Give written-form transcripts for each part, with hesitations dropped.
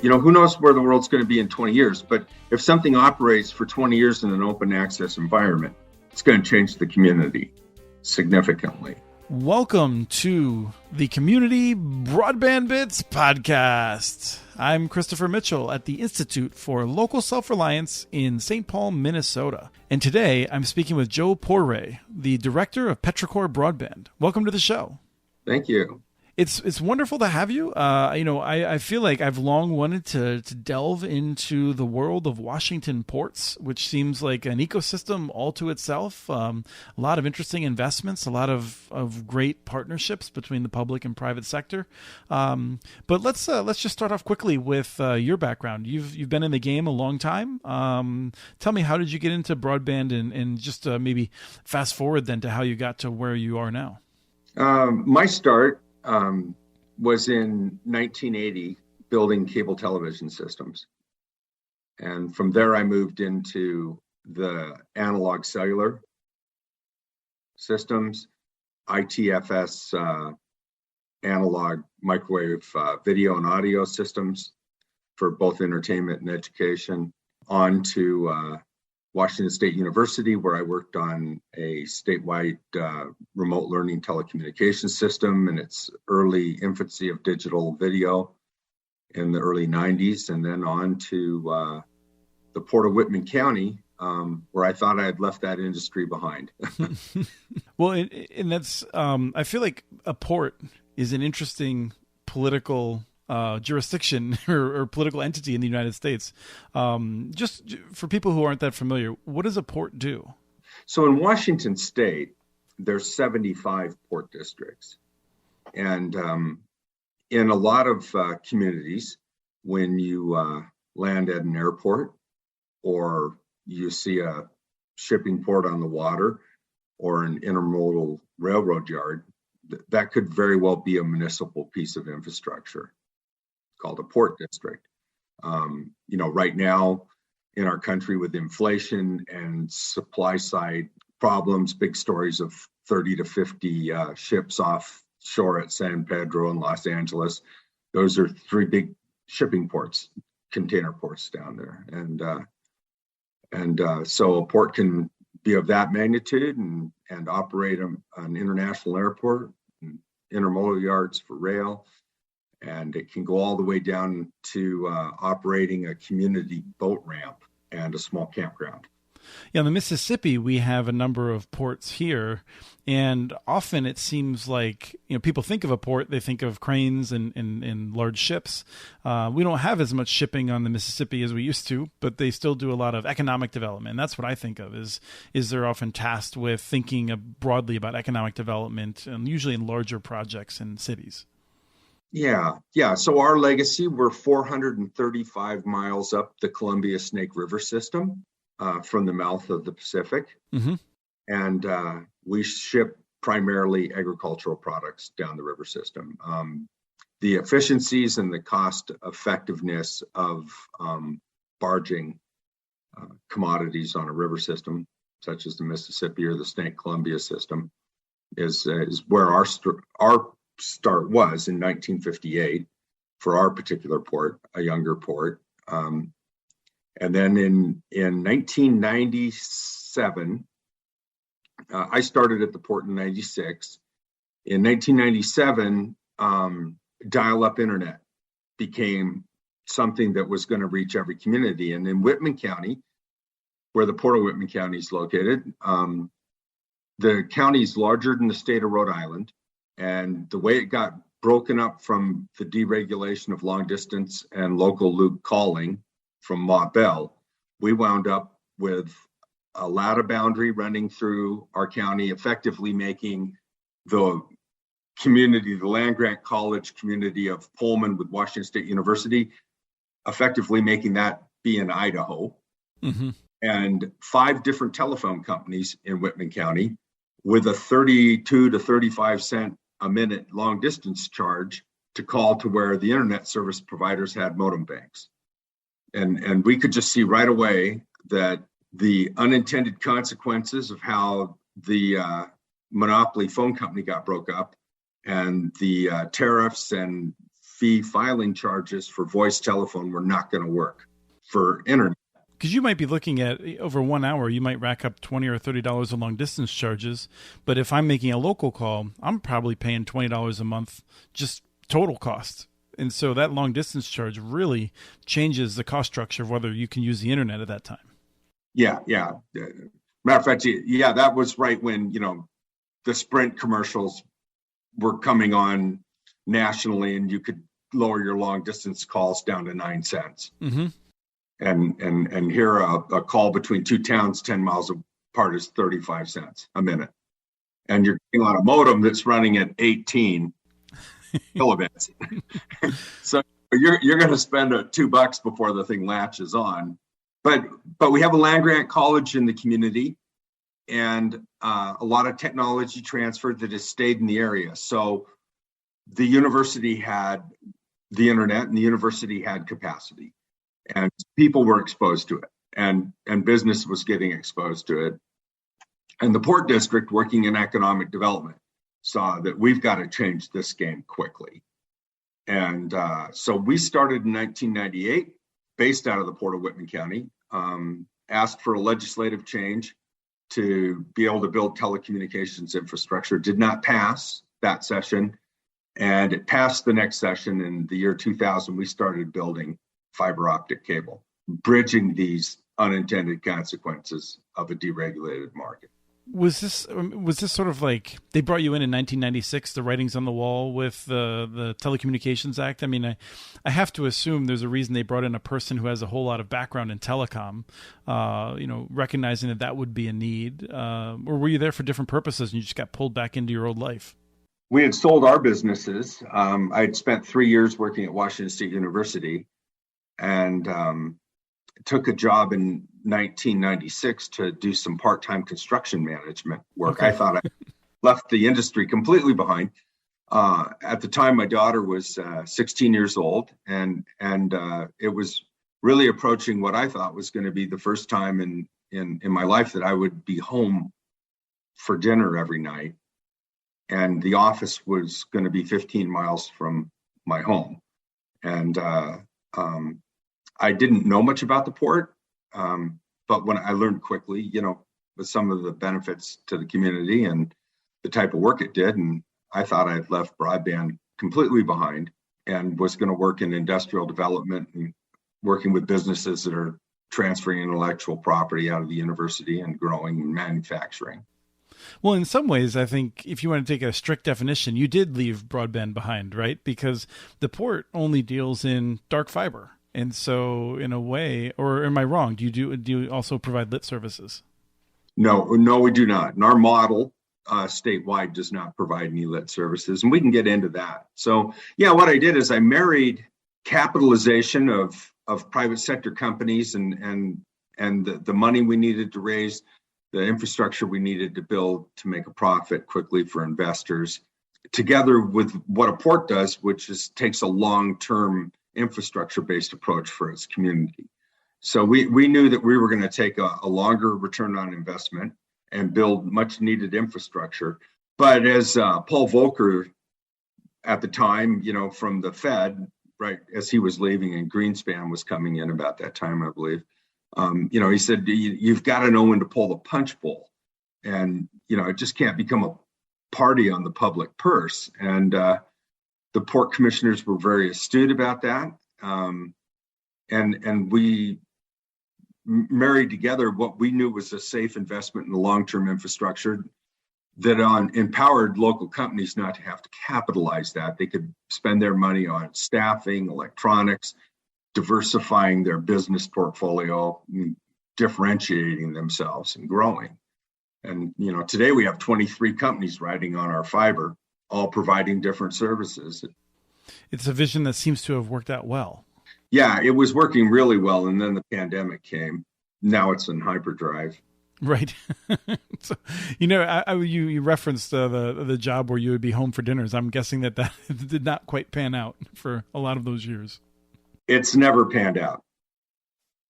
Who knows where the world's going to be in 20 years, but if something operates for 20 years in an open access environment, it's going to change the community significantly. Welcome to the Community Broadband Bits podcast. I'm Christopher Mitchell at the Institute for Local Self-Reliance in St. Paul, Minnesota. And today I'm speaking with Joe Porre, the director of Petrichor Broadband. Welcome to the show. Thank you. It's wonderful to have you. I feel like I've long wanted to delve into the world of Washington ports, which seems like an ecosystem all to itself. A lot of interesting investments, a lot of great partnerships between the public and private sector. But let's just start off quickly with your background. You've been in the game a long time. Tell me, how did you get into broadband, and just maybe fast forward then to how you got to where you are now. My start was in 1980 building cable television systems. And from there, I moved into the analog cellular systems, ITFS, analog microwave video and audio systems for both entertainment and education, on to Washington State University, where I worked on a statewide remote learning telecommunications system in its early infancy of digital video in the early 90s, and then on to the Port of Whitman County, where I thought I had left that industry behind. Well, and that's, I feel like a port is an interesting political jurisdiction or political entity in the United States. Just for people who aren't that familiar, what does a port do? So in Washington State, there's 75 port districts. And in a lot of communities, when you land at an airport, or you see a shipping port on the water, or an intermodal railroad yard, that could very well be a municipal piece of infrastructure called a port district. Right now in our country, with inflation and supply side problems, big stories of 30 to 50 ships offshore at San Pedro and Los Angeles. Those are three big shipping ports, container ports down there. And so a port can be of that magnitude and operate an international airport, and intermodal yards for rail. And it can go all the way down to operating a community boat ramp and a small campground. Yeah, on the Mississippi, we have a number of ports here, and often it seems like, people think of a port, they think of cranes and large ships. We don't have as much shipping on the Mississippi as we used to, but they still do a lot of economic development. And that's what I think of is they're often tasked with thinking broadly about economic development, and usually in larger projects in cities. Yeah. So our legacy, we're 435 miles up the Columbia Snake River system from the mouth of the Pacific. Mm-hmm. And we ship primarily agricultural products down the river system. The efficiencies and the cost effectiveness of barging commodities on a river system, such as the Mississippi or the Snake Columbia system, is where our start was in 1958 for our particular port, a younger port. And then in 1997, I started at the port in 96. In 1997, dial-up internet became something that was going to reach every community. And in Whitman County, where the Port of Whitman County is located, the county is larger than the state of Rhode Island. And the way it got broken up from the deregulation of long distance and local loop calling from Ma Bell, we wound up with a LATA boundary running through our county, effectively making the community, the land-grant college community of Pullman with Washington State University, effectively making that be in Idaho. Mm-hmm. And 5 different telephone companies in Whitman County with a 32 to 35 cent a minute long distance charge to call to where the internet service providers had modem banks. And we could just see right away that the unintended consequences of how the monopoly phone company got broke up, and the tariffs and fee filing charges for voice telephone were not going to work for internet. Because you might be looking at over 1 hour, you might rack up $20 or $30 in long distance charges. But if I'm making a local call, I'm probably paying $20 a month, just total cost. And so that long distance charge really changes the cost structure of whether you can use the internet at that time. Yeah. Matter of fact, yeah, that was right when, the Sprint commercials were coming on nationally, and you could lower your long distance calls down to 9 cents. Mm-hmm. And here a call between two towns 10 miles apart is 35 cents a minute. And you're on a modem that's running at 18 kilobits. So you're going to spend $2 before the thing latches on. But we have a land grant college in the community, and a lot of technology transfer that has stayed in the area. So the university had the internet, and the university had capacity, and people were exposed to it, and business was getting exposed to it. And the Port District, working in economic development, saw that we've got to change this game quickly. And so we started in 1998, based out of the Port of Whitman County, asked for a legislative change to be able to build telecommunications infrastructure. Did not pass that session, and it passed the next session. In the year 2000, we started building fiber optic cable, bridging these unintended consequences of a deregulated market. Was this sort of like they brought you in 1996, the writings on the wall with the Telecommunications Act? I mean, I have to assume there's a reason they brought in a person who has a whole lot of background in telecom, recognizing that would be a need. Or were you there for different purposes and you just got pulled back into your old life? We had sold our businesses. I'd spent 3 years working at Washington State University, and took a job in 1996 to do some part-time construction management work. Okay. I thought I left the industry completely behind. At the time, my daughter was 16 years old, and it was really approaching what I thought was going to be the first time in my life that I would be home for dinner every night. And the office was going to be 15 miles from my home. And I didn't know much about the port, but when I learned quickly, with some of the benefits to the community and the type of work it did, and I thought I'd left broadband completely behind and was going to work in industrial development and working with businesses that are transferring intellectual property out of the university and growing and manufacturing. Well, in some ways, I think if you want to take a strict definition, you did leave broadband behind, right? Because the port only deals in dark fiber. And so in a way, or am I wrong? Do you also provide lit services? No, we do not. And our model statewide does not provide any lit services, and we can get into that. So yeah, what I did is I married capitalization of private sector companies and the money we needed to raise, the infrastructure we needed to build to make a profit quickly for investors, together with what a port does, which takes a long-term infrastructure-based approach for its community. So we knew that we were going to take a longer return on investment and build much needed infrastructure. But as Paul Volcker at the time, from the Fed, right, as he was leaving and Greenspan was coming in about that time, I believe, he said, you've got to know when to pull the punch bowl. And, it just can't become a party on the public purse. And the port commissioners were very astute about that. And we married together what we knew was a safe investment in the long-term infrastructure that empowered local companies not to have to capitalize that. They could spend their money on staffing, electronics, diversifying their business portfolio, differentiating themselves and growing. And, today we have 23 companies riding on our fiber, all providing different services. It's a vision that seems to have worked out well. Yeah, it was working really well. And then the pandemic came. Now it's in hyperdrive. Right. So, you referenced the job where you would be home for dinners. I'm guessing that did not quite pan out for a lot of those years. It's never panned out.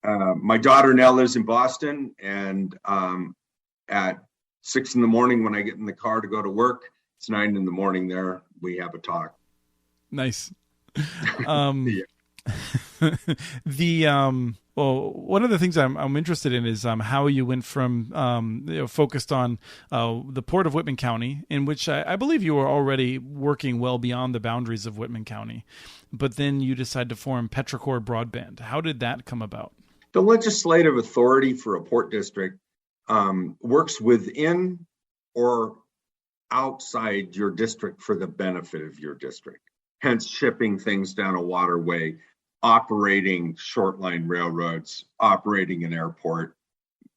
My daughter now lives in Boston, and at 6 a.m, when I get in the car to go to work, it's 9 a.m. there. We have a talk. Nice. Um, well, one of the things I'm interested in is how you went from focused on the port of Whitman County, in which I believe you were already working well beyond the boundaries of Whitman County, but then you decide to form Petrichor Broadband. How did that come about? The legislative authority for a port district works within or outside your district for the benefit of your district. Hence, shipping things down a waterway, operating short line railroads, operating an airport.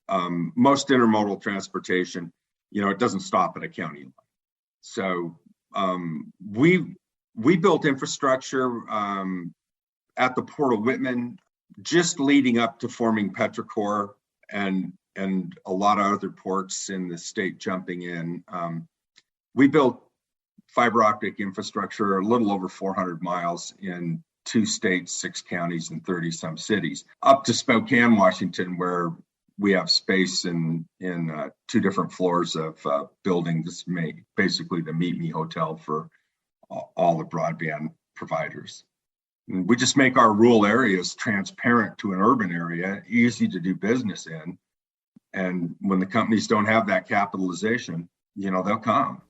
Most intermodal transportation, it doesn't stop at a county line. So we built infrastructure at the Port of Whitman, just leading up to forming Petrichor and a lot of other ports in the state jumping in. We built fiber optic infrastructure a little over 400 miles in 2 states, 6 counties, and 30 some cities, up to Spokane, Washington, where we have space in 2 different floors of building. This basically the Meet Me Hotel for all the broadband providers. And we just make our rural areas transparent to an urban area, easy to do business in. And when the companies don't have that capitalization, they'll come.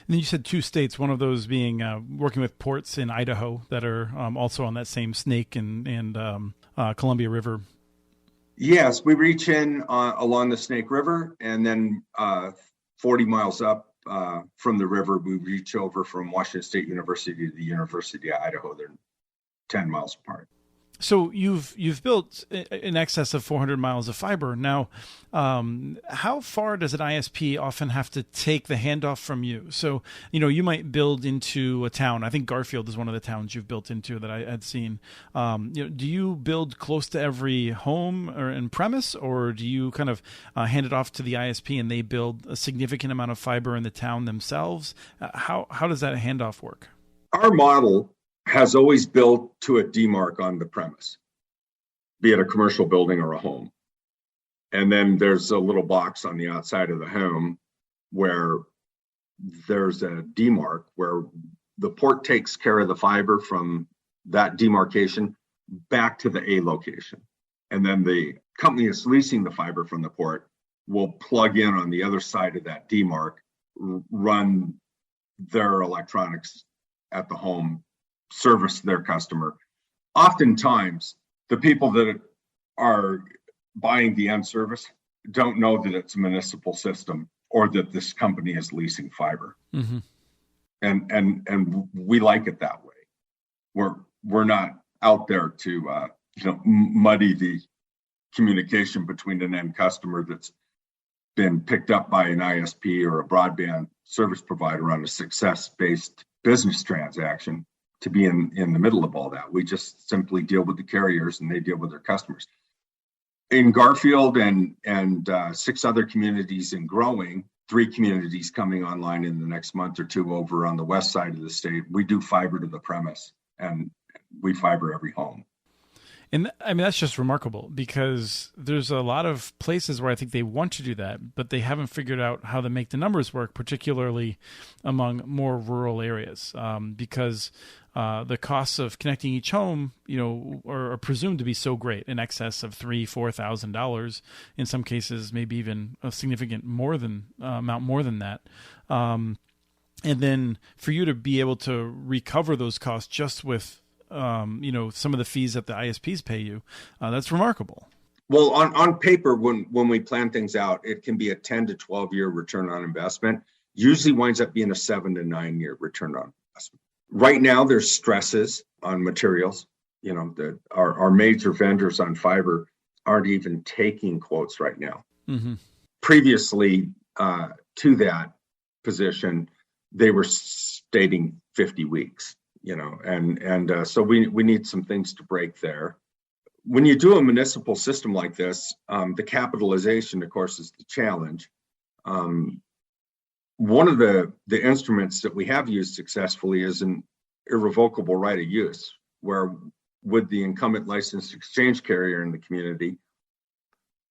And then you said 2 states, one of those being working with ports in Idaho that are also on that same Snake and Columbia River. Yes, we reach in along the Snake River, and then 40 miles up from the river, we reach over from Washington State University to the University of Idaho. They're 10 miles apart. So you've built in excess of 400 miles of fiber. Now, how far does an ISP often have to take the handoff from you? So, you might build into a town. I think Garfield is one of the towns you've built into that I had seen. Do you build close to every home or in premise, or do you kind of hand it off to the ISP and they build a significant amount of fiber in the town themselves? How does that handoff work? Our model has always built to a demarc on the premise, be it a commercial building or a home. And then there's a little box on the outside of the home where there's a demarc where the port takes care of the fiber from that demarcation back to the A location. And then the company that's leasing the fiber from the port will plug in on the other side of that demarc, run their electronics at the home, service their customer. Oftentimes, the people that are buying the end service don't know that it's a municipal system or that this company is leasing fiber. Mm-hmm. And we like it that way. We're not out there to muddy the communication between an end customer that's been picked up by an ISP or a broadband service provider on a success-based business transaction, to be in the middle of all that. We just simply deal with the carriers and they deal with their customers. In Garfield and 6 other communities and growing, 3 communities coming online in the next month or 2 over on the west side of the state, we do fiber to the premise and we fiber every home. And that's just remarkable, because there's a lot of places where I think they want to do that, but they haven't figured out how to make the numbers work, particularly among more rural areas, because the costs of connecting each home, are presumed to be so great, in excess of $3,000-$4,000. In some cases, maybe even a significant amount more than that. And then for you to be able to recover those costs just with some of the fees that the ISPs pay you, that's remarkable. Well, on paper, when we plan things out, it can be a 10 to 12 year return on investment. Usually winds up being a 7 to 9 year return on investment. Right now, there's stresses on materials. Our major vendors on fiber aren't even taking quotes right now. Mm-hmm. Previously to that position, they were stating 50 weeks. So we need some things to break there. When you do a municipal system like this, the capitalization, of course, is the challenge. One of the instruments that we have used successfully is an irrevocable right of use, where with the incumbent licensed exchange carrier in the community,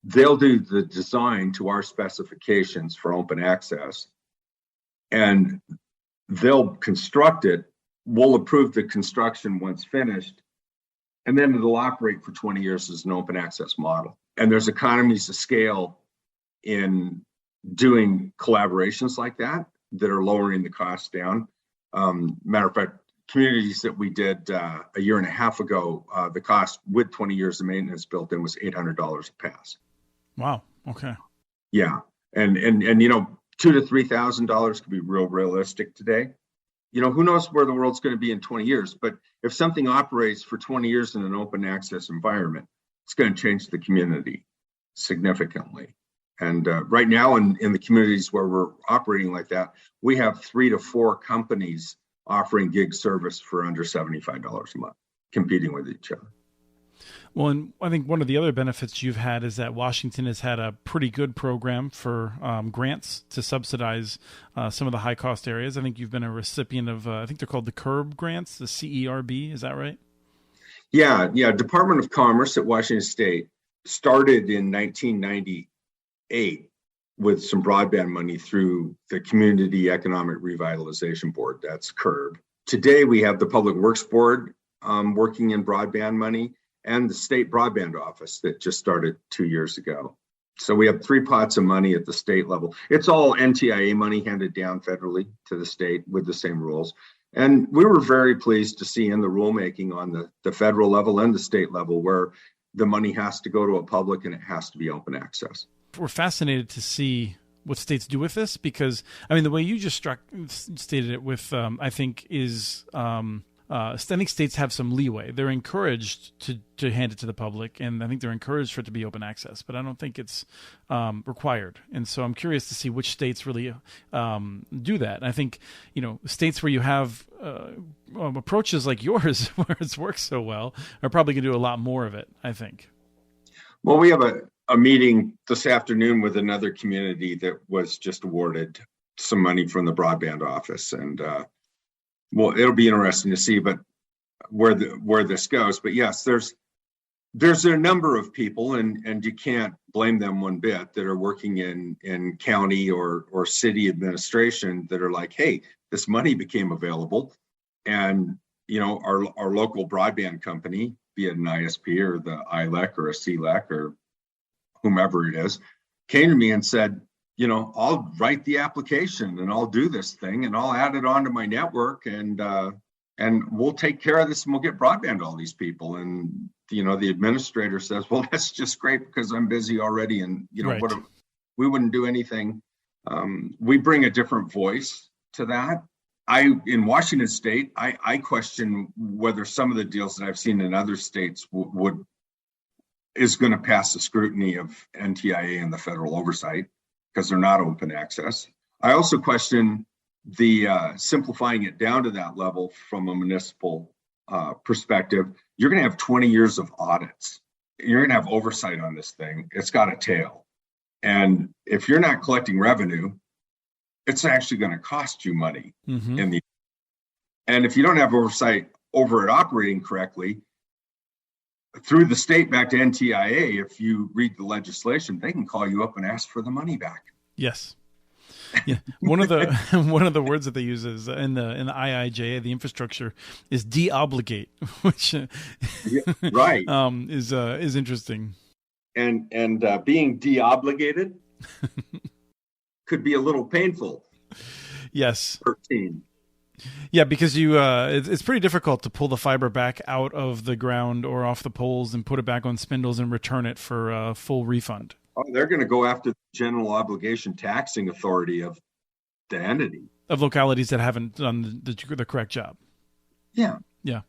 they'll do the design to our specifications for open access, and they'll construct it we'll approve the construction once finished, and then it'll operate for 20 years as an open access model. And there's economies of scale in doing collaborations like that are lowering the cost down. Matter of fact, communities that we did a year and a half ago, the cost with 20 years of maintenance built in was $800 a pass. Wow. Okay. Yeah. And $2,000 to $3,000 could be real realistic today. Who knows where the world's going to be in 20 years, but if something operates for 20 years in an open access environment, it's going to change the community significantly. And right now in the communities where we're operating like that, we have 3 to 4 companies offering gig service for under $75 a month, competing with each other. Well, and I think one of the other benefits you've had is that Washington has had a pretty good program for grants to subsidize some of the high-cost areas. I think you've been a recipient of, I think they're called the CURB grants, the CERB. Is that right? Yeah. Department of Commerce at Washington State started in 1998 with some broadband money through the Community Economic Revitalization Board. That's CURB. Today, we have the Public Works Board working in broadband money, and the State Broadband Office that just started 2 years ago. So we have 3 pots of money at the state level. It's all NTIA money handed down federally to the state with the same rules. And we were very pleased to see in the rulemaking on the federal level and the state level where the money has to go to a public and it has to be open access. We're fascinated to see what states do with this because, the way you just stated it with, I think is... I think states have some leeway. They're encouraged to hand it to the public, and I think they're encouraged for it to be open access, but I don't think it's required. And so I'm curious to see which states really do that. And I think, states where you have approaches like yours, where it's worked so well, are probably going to do a lot more of it, I think. Well, we have a meeting this afternoon with another community that was just awarded some money from the broadband office, and well, it'll be interesting to see, but where this goes. But yes, there's a number of people, and you can't blame them one bit, that are working in county or city administration that are like, hey, this money became available, and our local broadband company, be it an ISP or the ILEC or a CLEC or whomever it is, came to me and said, I'll write the application and I'll do this thing and I'll add it onto my network and we'll take care of this and we'll get broadband to all these people. And, the administrator says, well, that's just great because I'm busy already. And, right. We wouldn't do anything. We bring a different voice to that. In Washington State, I question whether some of the deals that I've seen in other states is going to pass the scrutiny of NTIA and the federal oversight, because they're not open access. I also question the simplifying it down to that level from a municipal perspective. You're going to have 20 years of audits. You're going to have oversight on this thing. It's got a tail. And if you're not collecting revenue, it's actually going to cost you money. Mm-hmm. And if you don't have oversight over it operating correctly, through the state back to NTIA, if you read the legislation, they can call you up and ask for the money back. Yes. Yeah. One of the words that they use is in the IIJA, the infrastructure, is deobligate, which right is interesting. And being deobligated could be a little painful. Yes. 13. Yeah, because it's pretty difficult to pull the fiber back out of the ground or off the poles and put it back on spindles and return it for a full refund. Oh, they're going to go after the general obligation taxing authority of the entity. Of localities that haven't done the correct job. Yeah. Yeah.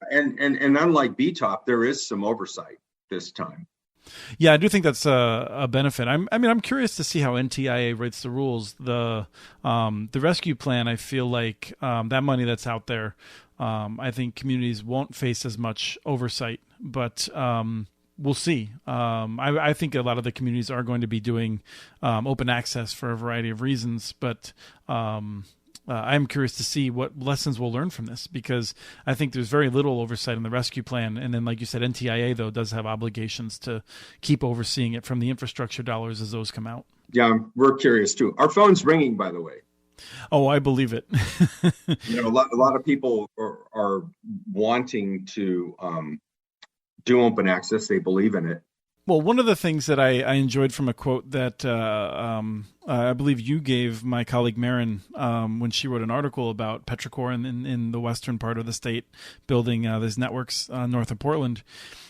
And unlike BTOP, there is some oversight this time. Yeah, I do think that's a benefit. I'm curious to see how NTIA writes the rules. The rescue plan, I feel like that money that's out there, I think communities won't face as much oversight, but we'll see. I think a lot of the communities are going to be doing open access for a variety of reasons, but I'm curious to see what lessons we'll learn from this, because I think there's very little oversight in the rescue plan. And then, like you said, NTIA, though, does have obligations to keep overseeing it from the infrastructure dollars as those come out. Yeah, we're curious, too. Our phone's ringing, by the way. Oh, I believe it. A lot of people are wanting to do open access. They believe in it. Well, one of the things that I enjoyed from a quote that I believe you gave my colleague Marin when she wrote an article about Petrichor in the western part of the state, building these networks north of Portland.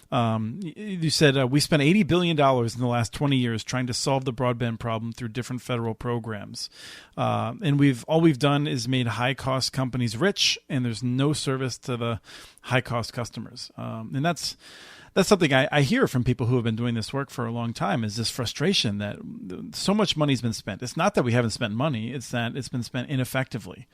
You said, we spent $80 billion in the last 20 years trying to solve the broadband problem through different federal programs. And all we've done is made high-cost companies rich, and there's no service to the high-cost customers. And that's something I hear from people who have been doing this work for a long time, is this frustration that so much money's been spent. It's not that we haven't spent money, it's that it's been spent ineffectively.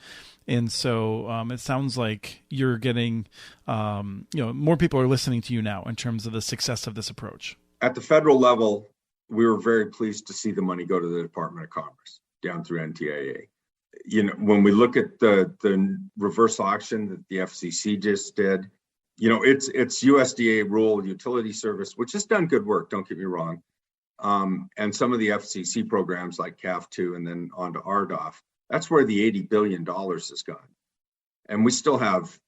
And so it sounds like you're getting, more people are listening to you now in terms of the success of this approach. At the federal level, we were very pleased to see the money go to the Department of Commerce down through NTIA. When we look at the reverse auction that the FCC just did, it's USDA Rural Utility Service, which has done good work, don't get me wrong. And some of the FCC programs like CAF2 and then on to RDOF, that's where the $80 billion has gone. And we still have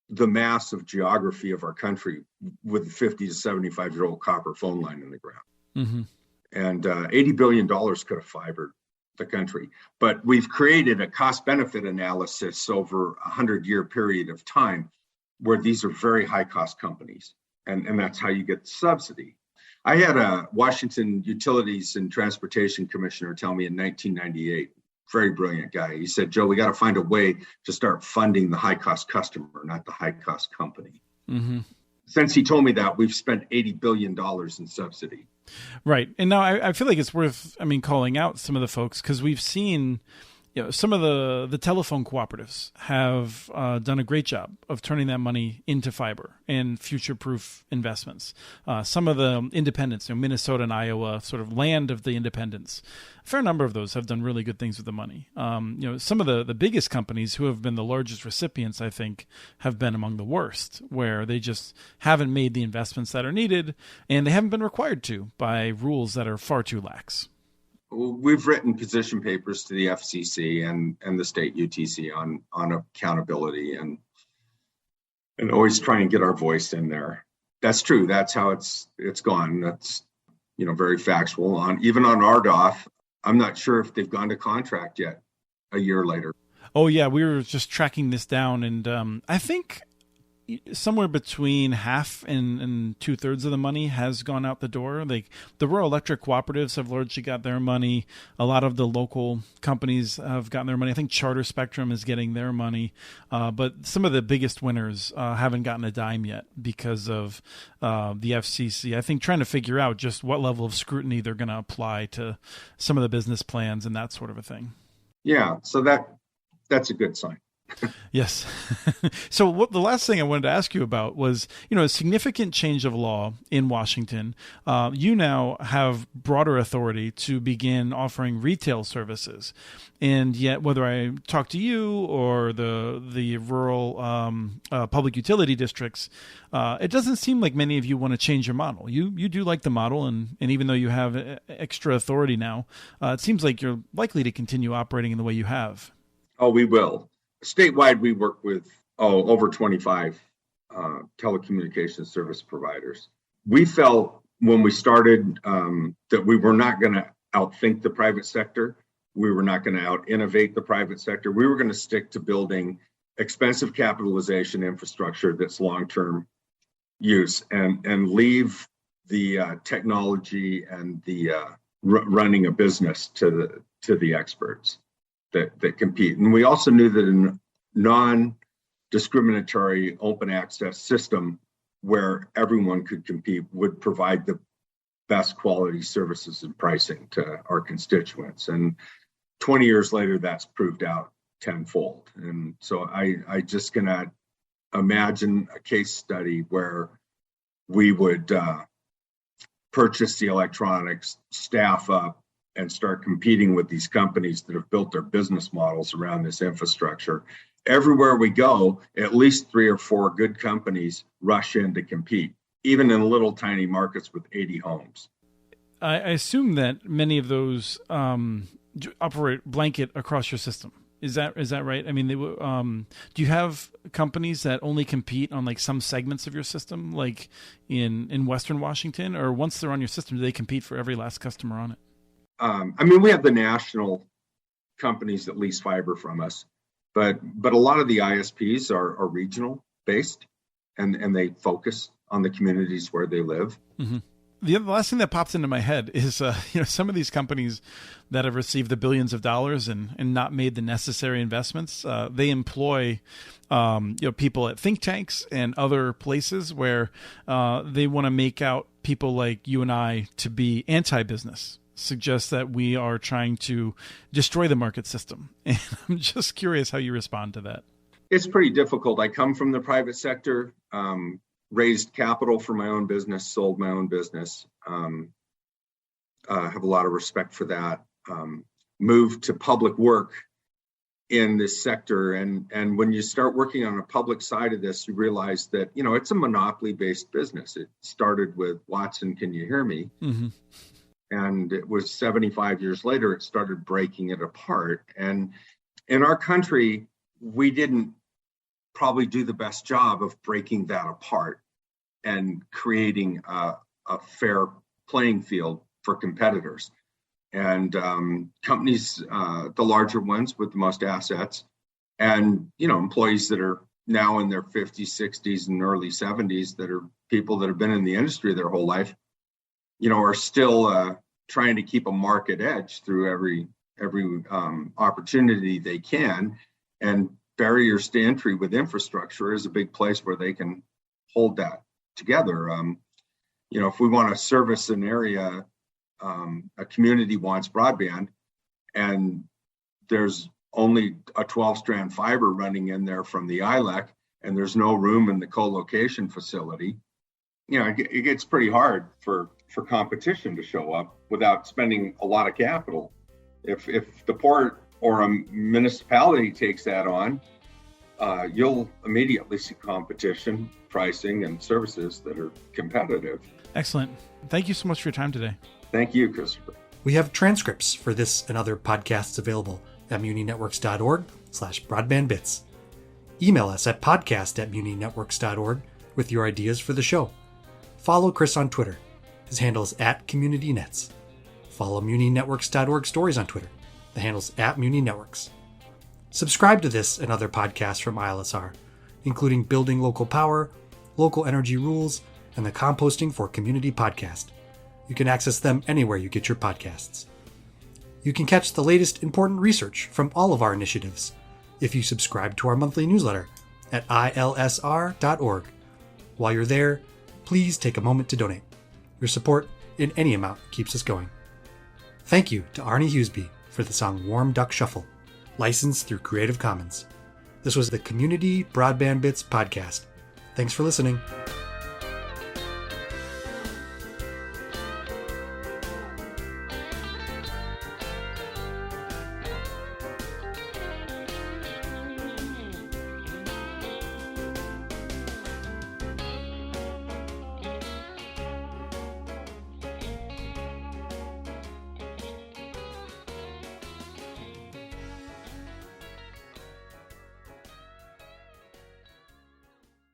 the massive geography of our country with the 50 to 75-year-old copper phone line in the ground. Mm-hmm. And $80 billion could have fibered the country. But we've created a cost-benefit analysis over a 100-year period of time where these are very high-cost companies. And that's how you get the subsidy. I had a Washington Utilities and Transportation Commissioner tell me in 1998, very brilliant guy. He said, Joe, we got to find a way to start funding the high-cost customer, not the high-cost company. Mm-hmm. Since he told me that, we've spent $80 billion in subsidy. Right. And now I feel like it's worth, calling out some of the folks, because we've seen, some of the telephone cooperatives have done a great job of turning that money into fiber and future-proof investments. Some of the independents, Minnesota and Iowa, sort of land of the independents, a fair number of those have done really good things with the money. Some of the biggest companies who have been the largest recipients, I think, have been among the worst, where they just haven't made the investments that are needed, and they haven't been required to by rules that are far too lax. We've written position papers to the FCC and the state UTC on accountability and always trying to get our voice in there. That's true. That's how it's gone. That's very factual. Even on RDOF, I'm not sure if they've gone to contract yet a year later. Oh yeah, we were just tracking this down, and I think somewhere between half and 2/3 of the money has gone out the door. Like the rural electric cooperatives have largely got their money. A lot of the local companies have gotten their money. I think Charter Spectrum is getting their money. But some of the biggest winners haven't gotten a dime yet because of the FCC. I think trying to figure out just what level of scrutiny they're going to apply to some of the business plans and that sort of a thing. Yeah, so that's a good sign. Yes. So the last thing I wanted to ask you about was, a significant change of law in Washington. You now have broader authority to begin offering retail services. And yet, whether I talk to you or the rural public utility districts, it doesn't seem like many of you want to change your model. You do like the model, and even though you have extra authority now, it seems like you're likely to continue operating in the way you have. Oh, we will. Statewide, we work with over 25 telecommunications service providers. We felt when we started that we were not going to outthink the private sector. We were not going to out-innovate the private sector. We were going to stick to building expensive capitalization infrastructure that's long-term use and leave the technology and the running a business to the experts that compete. And we also knew that a non-discriminatory open access system where everyone could compete would provide the best quality services and pricing to our constituents. And 20 years later, that's proved out tenfold. And so I just cannot imagine a case study where we would purchase the electronics, staff up, and start competing with these companies that have built their business models around this infrastructure. Everywhere we go, at least 3 or 4 good companies rush in to compete, even in little tiny markets with 80 homes. I assume that many of those operate blanket across your system. Is that right? I mean, do you have companies that only compete on like some segments of your system, like in Western Washington, or once they're on your system, do they compete for every last customer on it? I mean, we have the national companies that lease fiber from us, but a lot of the ISPs are regional based, and they focus on the communities where they live. Mm-hmm. The last thing that pops into my head is, some of these companies that have received the billions of dollars and not made the necessary investments, they employ, people at think tanks and other places where they want to make out people like you and I to be anti-business, suggest that we are trying to destroy the market system. And I'm just curious how you respond to that. It's pretty difficult. I come from the private sector. Raised capital for my own business, sold my own business. Have a lot of respect for that. Moved to public work in this sector, and when you start working on a public side of this, you realize that it's a monopoly-based business. It started with Watson, can you hear me? Mm-hmm. And it was 75 years later, it started breaking it apart. And in our country, we didn't probably do the best job of breaking that apart and creating a fair playing field for competitors. And companies, the larger ones with the most assets, and employees that are now in their 50s, 60s, and early 70s, that are people that have been in the industry their whole life, are still trying to keep a market edge through every opportunity they can. And barriers to entry with infrastructure is a big place where they can hold that together. If we want to service an area, a community wants broadband, and there's only a 12-strand fiber running in there from the ILEC, and there's no room in the co-location facility, it gets pretty hard for competition to show up without spending a lot of capital. If the port or a municipality takes that on, you'll immediately see competition, pricing, and services that are competitive. Excellent. Thank you so much for your time today. Thank you, Christopher. We have transcripts for this and other podcasts available at muninetworks.org/broadbandbits. Email us at podcast@muninetworks.org with your ideas for the show. Follow Chris on Twitter. His handle is @CommunityNets. Follow muninetworks.org stories on Twitter. The handle's @muninetworks. Subscribe to this and other podcasts from ILSR, including Building Local Power, Local Energy Rules, and the Composting for Community podcast. You can access them anywhere you get your podcasts. You can catch the latest important research from all of our initiatives if you subscribe to our monthly newsletter at ilsr.org. While you're there, please take a moment to donate. Your support in any amount keeps us going. Thank you to Arnie Hughesby for the song Warm Duck Shuffle, licensed through Creative Commons. This was the Community Broadband Bits podcast. Thanks for listening.